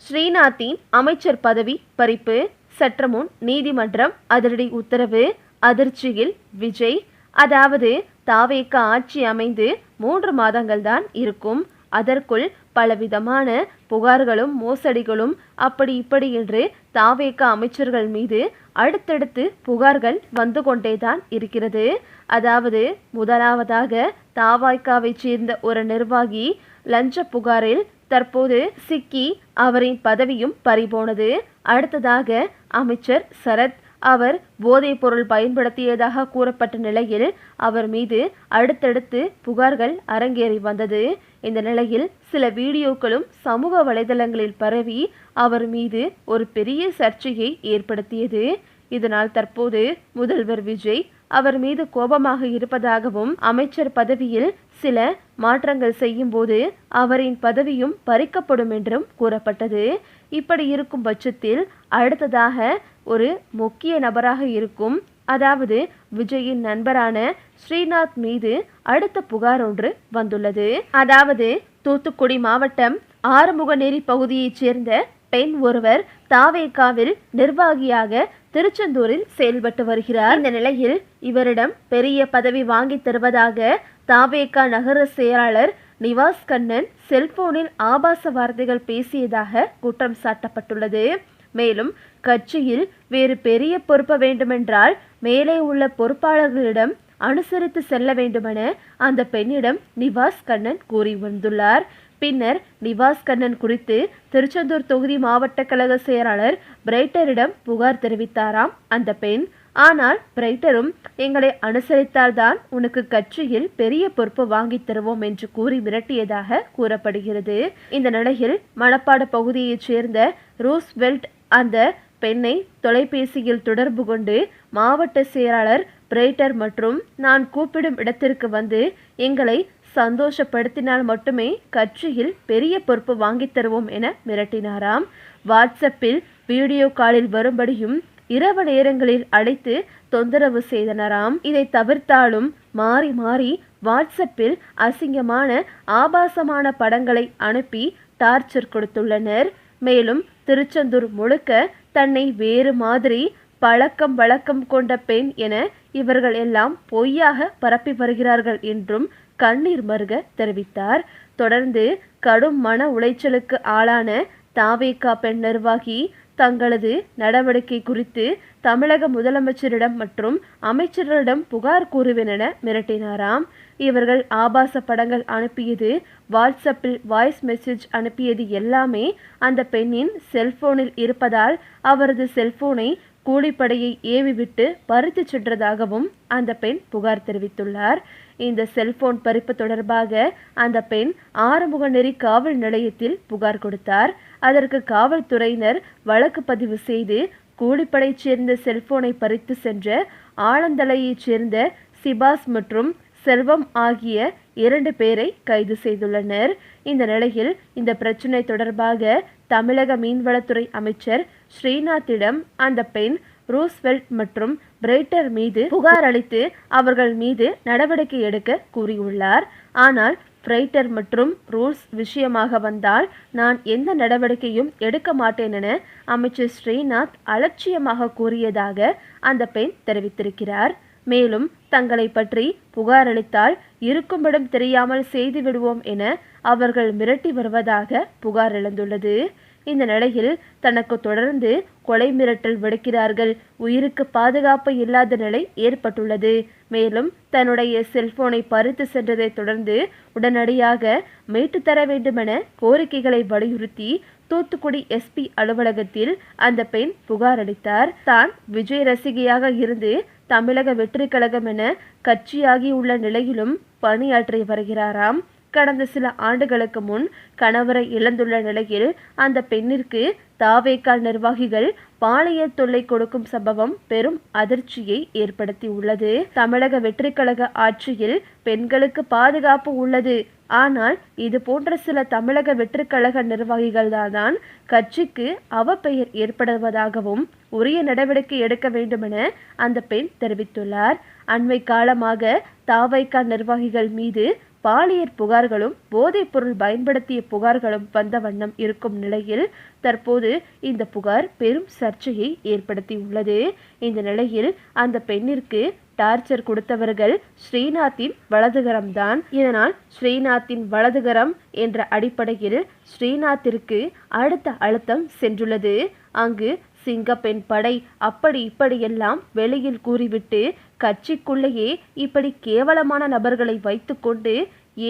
ஸ்ரீநாத்தின் அமைச்சர் பதவி பறிப்பு. சற்று முன் நீதிமன்றம் அதிரடி உத்தரவு. அதிர்ச்சியில் விஜய். அதாவது தாவேகா ஆட்சி அமைந்து 3 மாதங்கள் தான் இருக்கும். அதற்குள் பலவிதமான புகார்களும் மோசடிகளும் அப்படி இப்படி என்று தாவேகா அமைச்சர்கள் மீது அடுத்தடுத்து புகார்கள் வந்து கொண்டேதான் இருக்கிறது. அதாவது முதலாவதாக தாவேகாவை சேர்ந்த ஒரு நிர்வாகி லஞ்ச புகாரில் தற்போது சிக்கி அவரின் பதவியும் பறிபோனது. அடுத்ததாக அமைச்சர் சரத், அவர் போதைப் பொருள் பயன்படுத்தியதாக கூறப்பட்ட நிலையில் அவர் மீது அடுத்தடுத்து புகார்கள் அரங்கேறி வந்தது. இந்த நிலையில் சில வீடியோக்களும் சமூக வலைதளங்களில் பரவி அவர் மீது ஒரு பெரிய சர்ச்சையை ஏற்படுத்தியது. இதனால் தற்போது முதல்வர் விஜய் அவர் மீது கோபமாக இருப்பதாகவும் அமைச்சர் பதவியில் சில மாற்றங்கள் செய்யும் போது அவரின் பதவியும் பறிக்கப்படும் என்றும் கூறப்பட்டது. இப்படி இருக்கும் பட்சத்தில் அடுத்ததாக ஒரு முக்கிய நபராக இருக்கும், அதாவது விஜயின் நண்பரான ஸ்ரீநாத் மீது அடுத்த புகார் ஒன்று வந்துள்ளது. அதாவது தூத்துக்குடி மாவட்டம் ஆறுமுகநேரி பகுதியைச் சேர்ந்த பெண் ஒருவர் தாவேகாவில் நிர்வாகியாக திருச்செந்தூரில் செயல்பட்டு வருகிறார். இந்த நிலையில் இவரிடம் பெரிய பதவி வாங்கி தருவதாக தாவேகா நகர செயலாளர் நிவாஸ் கண்ணன் செல்போனில் ஆபாச வார்த்தைகள் பேசியதாக குற்றம் சாட்டப்பட்டுள்ளது. மேலும் கட்சியில் வேறு பெரிய பொறுப்பு வேண்டுமென்றால் மேலே உள்ள பொறுப்பாளர்களிடம் அனுசரித்து செல்ல வேண்டுமென அந்த பெண்ணிடம் நிவாஸ் கண்ணன் கூறி வந்துள்ளார். பின்னர் நிவாஸ் கண்ணன் குறித்து திருச்செந்தூர் தொகுதி மாவட்ட கழக செயலாளர் பிரைட்டரிடம் புகார் தெரிவித்தாராம் அந்த பெண். ஆனால் பிரைட்டரும் எங்களை அனுசரித்தால்தான் உனக்கு கட்சியில் பெரிய பொறுப்பு வாங்கி தருவோம் என்று கூறி மிரட்டியதாக கூறப்படுகிறது. இந்த நிலையில் மணப்பாடு பகுதியைச் சேர்ந்த ரூஸ்வெல்ட் அந்த பெண்ணை தொலைபேசியில் தொடர்பு கொண்டு மாவட்ட செயலாளர் பிரைட்டர் மற்றும் நான் கூப்பிடும் இடத்திற்கு வந்து எங்களை சந்தோஷப்படுத்தினால் மட்டுமே கட்சியில் பெரிய பொறுப்பு வாங்கி தருவோம் என மிரட்டினாராம். வாட்ஸ்அப்பில் வீடியோ காலில் வரும்படியும் இரவு நேரங்களில் அழைத்து தொந்தரவு செய்தனராம். இதை தவிர்த்தாலும் மாறி மாறி வாட்ஸ்அப்பில் அசிங்கமான ஆபாசமான படங்களை அனுப்பி டார்ச்சர் கொடுத்துள்ளனர். மேலும் திருச்செந்தூர் முழுக்க தன்னை வேறு மாதிரி பழக்கம் வழக்கம் கொண்ட பெண் என இவர்கள் எல்லாம் பொய்யாக பரப்பி வருகிறார்கள் என்றும் கண்ணீர் மருக தெரிவித்தார். தொடர்ந்து கடும் மன உளைச்சலுக்கு ஆளான தாவேகா பெண் நிர்வாகி தங்களது நடவடிக்கை குறித்து தமிழக முதலமைச்சரிடம் மற்றும் அமைச்சர்களிடம் புகார் கூறுவேன் என மிரட்டினாராம். இவர்கள் ஆபாச படங்கள் அனுப்பியது, வாட்ஸ்அப்பில் வாய்ஸ் மெசேஜ் அனுப்பியது எல்லாமே அந்த பெண்ணின் செல்போனில் இருப்பதால் அவரது செல்போனை கூலிப்படையை ஏவிவிட்டு பறித்து சென்றதாகவும் அந்த பெண் புகார் தெரிவித்துள்ளார். இந்த செல்போன் பறிப்பு தொடர்பாக அந்த பெண் ஆறுமுகநேரி காவல் நிலையத்தில் புகார் கொடுத்தார். அதற்கு காவல்துறையினர் வழக்கு பதிவு செய்து கூலிப்படையைச் சேர்ந்த செல்போனை பறித்து சென்ற ஆலந்தலையைச் சேர்ந்த சிபாஸ் மற்றும் செல்வம் ஆகிய 2 பேரை கைது செய்துள்ளனர். இந்த நிலையில் இந்த பிரச்சினை தொடர்பாக தமிழக மீன்வளத்துறை அமைச்சர் ஸ்ரீநாத்திடம் அந்த பெண் ரூஸ்வெல்ட் மற்றும் பிரைட்டர் மீது புகார் அளித்து அவர்கள் மீது நடவடிக்கை எடுக்க கூறியுள்ளார். ஆனால் பிரைட்டர் மற்றும் ரூல்ஸ் விஷயமாக வந்தால் நான் எந்த நடவடிக்கையும் எடுக்க மாட்டேன் என அமைச்சர் ஸ்ரீநாத் அலட்சியமாக கூறியதாக அந்த பெண் தெரிவித்திருக்கிறார். மேலும் தங்களை பற்றி புகார் அளித்தால் இருக்குமிடம் தெரியாமல் செய்து விடுவோம் என அவர்கள் மிரட்டி வருவதாக புகார் எழுந்துள்ளது. இந்த நிலையில் தனக்கு தொடர்ந்து கொலை மிரட்டல் விடுக்கிறார்கள், உயிருக்கு பாதுகாப்பு இல்லாத நிலை ஏற்பட்டுள்ளது. மேலும் தன்னுடைய செல்போனை பறித்து சென்றதை தொடர்ந்து உடனடியாக மீட்டு தர வேண்டுமென கோரிக்கைகளை வலியுறுத்தி தூத்துக்குடி எஸ்பி அலுவலகத்தில் அந்த பெண் புகார் அளித்தார். தான் விஜய் ரசிகையாக இருந்து தமிழக வெற்றி கழகம் என கட்சியாகி உள்ள நிலையிலும் பணியாற்றி வருகிறாராம். கடந்த சில ஆண்டுகளுக்கு முன் கணவரை இழந்துள்ள நிலையில் அந்த பெண்ணிற்கு தாவேகா நிர்வாகிகள் பாலியல் தொல்லை கொடுக்கும் சம்பவம் பெரும் அதிர்ச்சியை ஏற்படுத்தி உள்ளது. தமிழக வெற்றி கழக ஆட்சியில் பெண்களுக்கு பாதுகாப்பு உள்ளது, ஆனால் இது போன்ற சில தமிழக வெற்றி கழக நிர்வாகிகள் தான் கட்சிக்கு அவப்பெயர் ஏற்படுவதாகவும் உரிய நடவடிக்கை எடுக்க வேண்டுமென அந்த பெண் தெரிவித்துள்ளார். அண்மை காலமாக தாவேகா நிர்வாகிகள் மீது பாலியல் புகார்களும் போதைப்பொருள் பயன்படுத்திய புகார்களும் வந்த வண்ணம் இருக்கும் நிலையில் தற்போது இந்த புகார் பெரும் சர்ச்சையை ஏற்படுத்தியுள்ளது. இந்த நிலையில் அந்த பெண்ணிற்கு டார்ச்சர் கொடுத்தவர்கள் ஸ்ரீநாத்தின் வலதுகரம்தான். இதனால் ஸ்ரீநாத்தின் வலதுகரம் என்ற அடிப்படையில் ஸ்ரீநாத்திற்கு அடுத்த அழுத்தம் சென்றுள்ளது. அங்கு சிங்கப்பெண் படை அப்படி இப்படியெல்லாம் வெளியில் கூறிவிட்டு கட்சிக்குள்ளேயே இப்படி கேவலமான நபர்களை வைத்துக்கொண்டு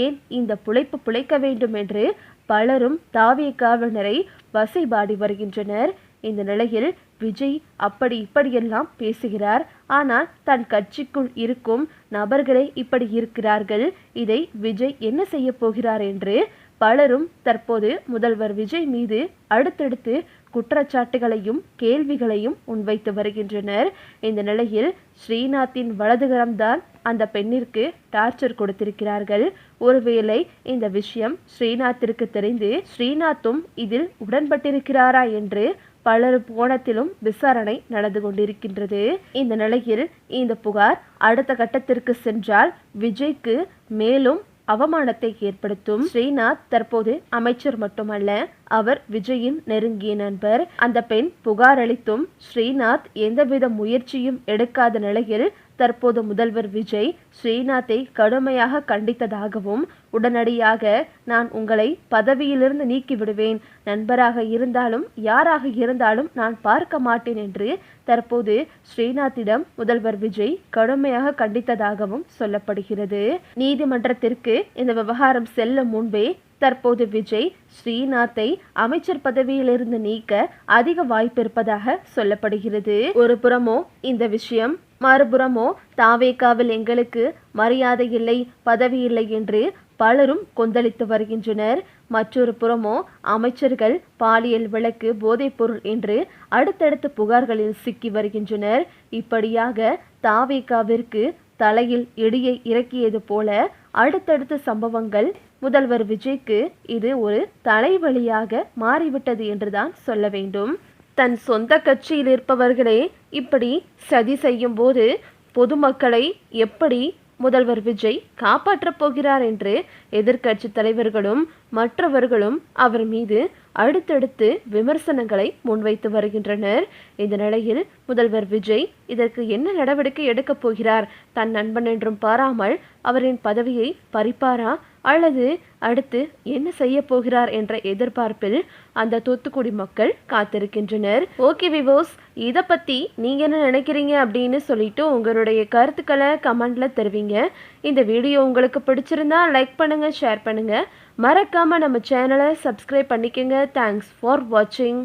ஏன் இந்த பிழைப்பு பிழைக்க வேண்டும் என்று பலரும் தாவேகாவினரை வசைபாடி வருகின்றனர். இந்த நிலையில் விஜய் அப்படி இப்படியெல்லாம் பேசுகிறார். ஆனால் தன் கட்சிக்குள் இருக்கும் நபர்களே இப்படி இருக்கிறார்கள். இதை விஜய் என்ன செய்ய போகிறார் என்று பலரும் தற்போது முதல்வர் விஜய் மீது அடுத்தடுத்து குற்றச்சாட்டுகளையும் கேள்விகளையும் முன்வைத்து வருகின்றனர். இந்த நிலையில் ஸ்ரீநாத்தின் வலதுகரம்தான் அந்த பெண்ணிற்கு டார்ச்சர் கொடுத்திருக்கிறார்கள். ஒருவேளை இந்த விஷயம் ஸ்ரீநாத்திற்கு தெரிந்து ஸ்ரீநாத்தும் இதில் உடன்பட்டிருக்கிறாரா என்று பலர் கோணத்திலும் விசாரணை நடந்து கொண்டிருக்கின்றது. இந்த நிலையில் இந்த புகார் அடுத்த கட்டத்திற்கு சென்றால் விஜய்க்கு மேலும் அவமானத்தை ஏற்படுத்தும். ஸ்ரீநாத் தற்போது அமைச்சர் மட்டுமல்ல, அவர் விஜயின் நெருங்கிய நண்பர். அந்த பெண் புகார் அளித்தும் ஸ்ரீநாத் எந்தவித முயற்சியும் எடுக்காத நிலையில் தற்போது முதல்வர் விஜய் ஸ்ரீநாத்தை கடுமையாக கண்டித்ததாகவும் உடனடியாக நான் உங்களை பதவியிலிருந்து நீக்கி விடுவேன், நண்பராக இருந்தாலும் யாராக இருந்தாலும் நான் பார்க்க மாட்டேன் என்று தற்போது ஸ்ரீநாத்திடம் முதல்வர் விஜய் கடுமையாக கண்டித்ததாகவும் சொல்லப்படுகிறது. நீதிமன்றத்திற்கு இந்த விவகாரம் செல்லும் முன்பே தற்போது விஜய் ஸ்ரீநாத்தை அமைச்சர் பதவியிலிருந்து நீக்க அதிக வாய்ப்பு இருப்பதாக சொல்லப்படுகிறது. ஒரு புறமோ இந்த விஷயம், மறுபுறமோ தாவேகாவில் எங்களுக்கு மரியாதை இல்லை, பதவி இல்லை என்று பலரும் கொந்தளித்து வருகின்றனர். மற்றொரு புறமோ அமைச்சர்கள் பாலியல் வழக்கு, போதைப்பொருள் என்று அடுத்தடுத்த புகார்களில் சிக்கி வருகின்றனர். இப்படியாக தாவேகாவிற்கு தலையில் இடியை இறக்கியது போல அடுத்தடுத்த சம்பவங்கள் முதல்வர் விஜய்க்கு இது ஒரு தலைவலியாக மாறிவிட்டது என்றுதான் சொல்ல வேண்டும். தன் சொந்த கட்சியில் இருப்பவர்களே இப்படி சதி செய்யும் போது பொதுமக்களை எப்படி முதல்வர் விஜய் காப்பாற்றப் போகிறார் என்று எதிர்க்கட்சி தலைவர்களும் மற்றவர்களும் அவர் மீது அடுத்தடுத்து விமர்சனங்களை முன்வைத்து வருகின்றனர். இந்த நிலையில் முதல்வர் விஜய் இதற்கு என்ன நடவடிக்கை எடுக்கப் போகிறார்? தன் நண்பன் என்றும் பாராமல் அவரின் பதவியை பறிப்பாரா அல்லது அடுத்து என்ன செய்ய போகிறார் என்ற எதிர்பார்ப்பில் அந்த தூத்துக்குடி மக்கள் காத்திருக்கின்றனர். ஓகே விவோஸ், இதை பற்றி நீங்கள் என்ன நினைக்கிறீங்க அப்படின்னு சொல்லிட்டு உங்களுடைய கருத்துக்களை கமெண்ட்ல தெரிவிங்க. இந்த வீடியோ உங்களுக்கு பிடிச்சிருந்தா லைக் பண்ணுங்க, ஷேர் பண்ணுங்க, மறக்காம நம்ம சேனலை சப்ஸ்கிரைப் பண்ணிக்கோங்க. தேங்க்ஸ் ஃபார் வாட்சிங்.